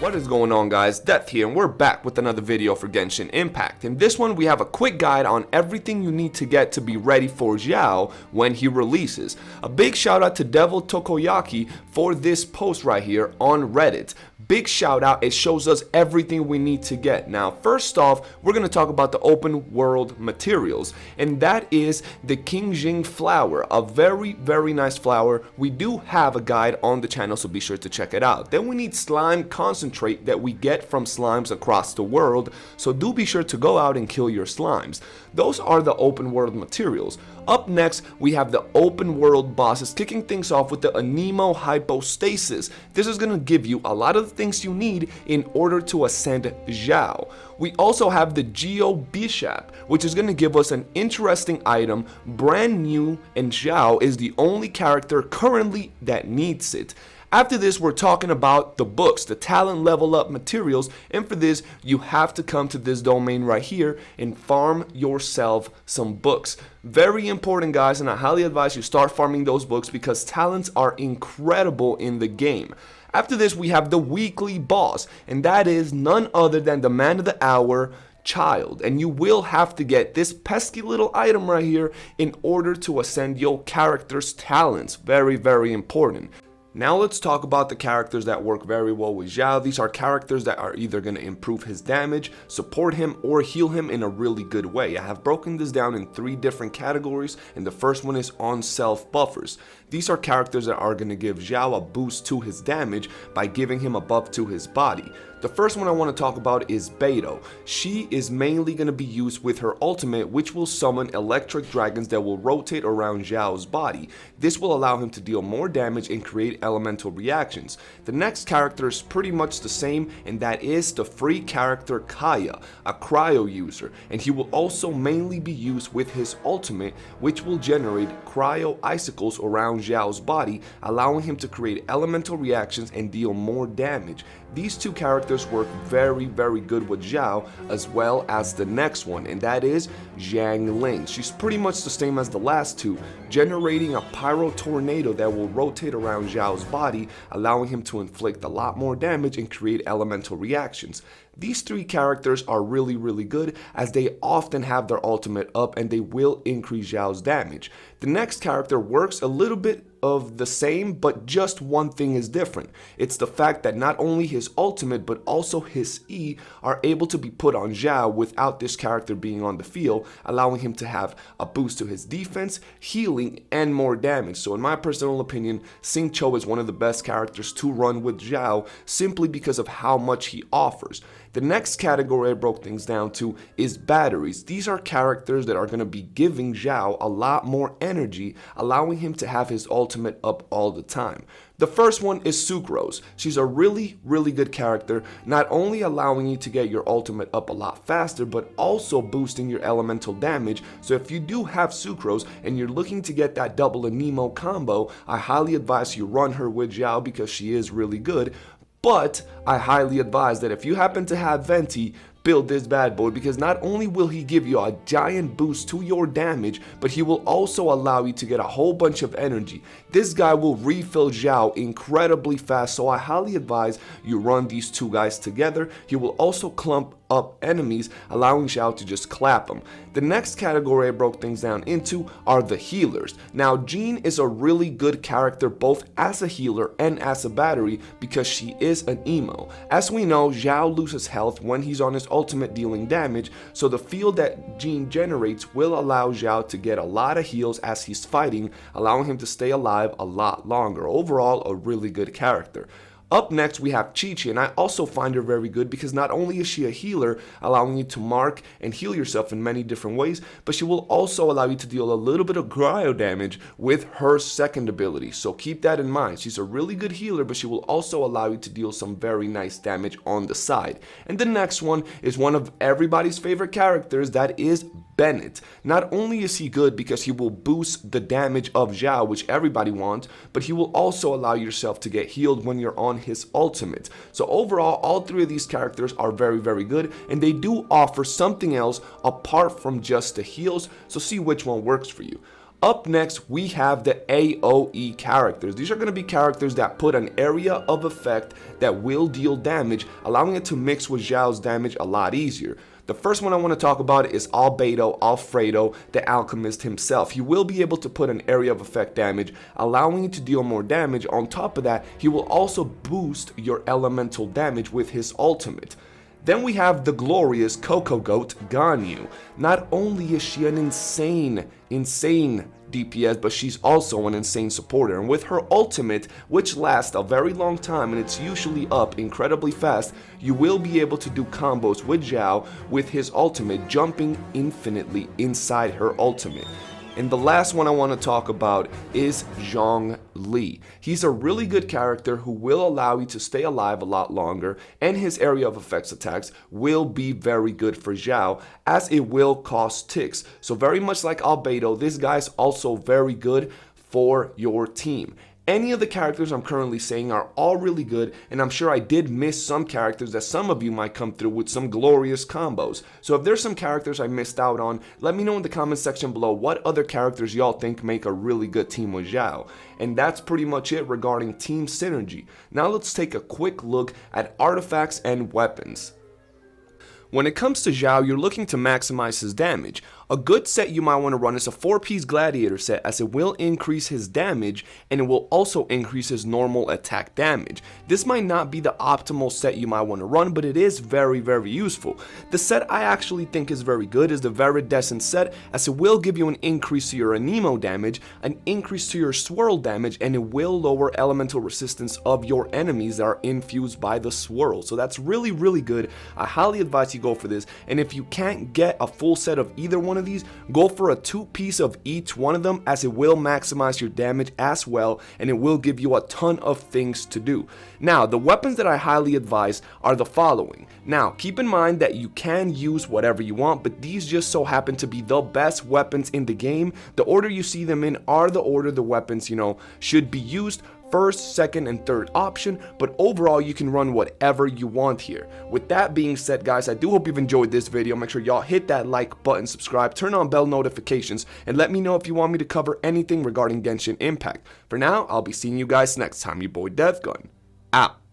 What is going on, guys? Death here, and we're back with another video for Genshin Impact. In this one we have a quick guide on everything you need to get to be ready for Xiao when he releases. A big shout out to Devil Tokoyaki for this post right here on Reddit. Big shout out, it shows us everything we need to get. Now first off, we're going to talk about the open world materials, and that is the Qingjing flower, a very nice flower. We do have a guide on the channel, so be sure to check it out. Then we need slime concentrate that we get from slimes across the world, so do be sure to go out and kill your slimes. Those are the open world materials. Up next, we have the open world bosses, kicking things off with the Anemo Hypostasis. This is going to give you a lot of the things you need in order to ascend Xiao. We also have the Geo Bishop, which is going to give us an interesting item, brand new, and Xiao is the only character currently that needs it. After this, we're talking about the books, the talent level up materials, and for this, you have to come to this domain right here and farm yourself some books. Very important, guys, and I highly advise you start farming those books because talents are incredible in the game. After this, we have the weekly boss, and that is none other than the man of the hour, Child, and you will have to get this pesky little item right here in order to ascend your character's talents. Very important. Now let's talk about the characters that work very well with Xiao. These are characters that are either going to improve his damage, support him, or heal him in a really good way. I have broken this down in 3 different categories, and the first one is on self buffers. These are characters that are going to give Xiao a boost to his damage by giving him a buff to his body. The first one I want to talk about is Beidou. She is mainly going to be used with her ultimate, which will summon electric dragons that will rotate around Xiao's body. This will allow him to deal more damage and create elemental reactions. The next character is pretty much the same, and that is the free character Kaya, a cryo user, and he will also mainly be used with his ultimate, which will generate cryo icicles around Xiao's body, allowing him to create elemental reactions and deal more damage. These 2 characters work very good with Xiao, as well as the next one, and that is Zhang Ling. She's pretty much the same as the last 2, generating a pyro tornado that will rotate around Xiao's body, allowing him to inflict a lot more damage and create elemental reactions. These 3 characters are really good, as they often have their ultimate up and they will increase Xiao's damage. The next character works a little bit of the same, but just one thing is different. It's the fact that not only his ultimate but also his E are able to be put on Xiao without this character being on the field, allowing him to have a boost to his defense, healing, and more damage. So in my personal opinion, Xingqiu is one of the best characters to run with Xiao simply because of how much he offers. The next category I broke things down to is batteries. These are characters that are going to be giving Xiao a lot more energy, allowing him to have his ultimate up all the time. The first one is Sucrose. She's a really good character, not only allowing you to get your ultimate up a lot faster, but also boosting your elemental damage. So if you do have Sucrose and you're looking to get that double Anemo combo, I highly advise you run her with Xiao because she is really good. But I highly advise that if you happen to have Venti, build this bad boy, because not only will he give you a giant boost to your damage, but he will also allow you to get a whole bunch of energy. This guy will refill Xiao incredibly fast, so I highly advise you run these 2 guys together. He will also clump up enemies, allowing Xiao to just clap them. The next category I broke things down into are the healers. Now Jean is a really good character both as a healer and as a battery because she is an emo. As we know, Xiao loses health when he's on his ultimate dealing damage, so the field that Jean generates will allow Xiao to get a lot of heals as he's fighting, allowing him to stay alive a lot longer. Overall, a really good character. Up next, we have Chi-Chi, and I also find her very good because not only is she a healer, allowing you to mark and heal yourself in many different ways, but she will also allow you to deal a little bit of cryo damage with her second ability. So keep that in mind. She's a really good healer, but she will also allow you to deal some very nice damage on the side. And the next one is one of everybody's favorite characters, that is Bennett. Not only is he good because he will boost the damage of Xiao, which everybody wants, but he will also allow yourself to get healed when you're on his ultimate. So overall, all 3 of these characters are very good, and they do offer something else apart from just the heals, so see which one works for you. Up next, we have the AoE characters. These are going to be characters that put an area of effect that will deal damage, allowing it to mix with Xiao's damage a lot easier. The first one I want to talk about is Alfredo, the alchemist himself. He will be able to put an area of effect damage, allowing you to deal more damage. On top of that, he will also boost your elemental damage with his ultimate. Then we have the glorious Coco Goat Ganyu. Not only is she an insane DPS, but she's also an insane supporter. And with her ultimate, which lasts a very long time and it's usually up incredibly fast, you will be able to do combos with Xiao with his ultimate, jumping infinitely inside her ultimate. And the last one I want to talk about is Zhongli. He's a really good character who will allow you to stay alive a lot longer, and his area of effects attacks will be very good for Xiao, as it will cost ticks. So very much like Albedo, this guy's also very good for your team. Any of the characters I'm currently saying are all really good, and I'm sure I did miss some characters that some of you might come through with some glorious combos. So if there's some characters I missed out on, let me know in the comment section below what other characters y'all think make a really good team with Xiao. And that's pretty much it regarding team synergy. Now let's take a quick look at artifacts and weapons. When it comes to Xiao, you're looking to maximize his damage. A good set you might want to run is a 4-piece gladiator set, as it will increase his damage and it will also increase his normal attack damage. This might not be the optimal set you might want to run, but it is very useful. The set I actually think is very good is the Viridescent set, as it will give you an increase to your Anemo damage, an increase to your swirl damage, and it will lower elemental resistance of your enemies that are infused by the swirl. So that's really good. I highly advise you go for this, and if you can't get a full set of either one of these, go for a 2-piece of each one of them, as it will maximize your damage as well, and it will give you a ton of things to do. Now, the weapons that I highly advise are the following. Now, keep in mind that you can use whatever you want, but these just so happen to be the best weapons in the game. The order you see them in are the order the weapons, should be used. First, second, and third option, but overall you can run whatever you want here. With that being said, guys, I do hope you've enjoyed this video. Make sure y'all hit that like button, subscribe, turn on bell notifications, and let me know if you want me to cover anything regarding Genshin Impact. For now, I'll be seeing you guys next time. Your boy Deathsquad out.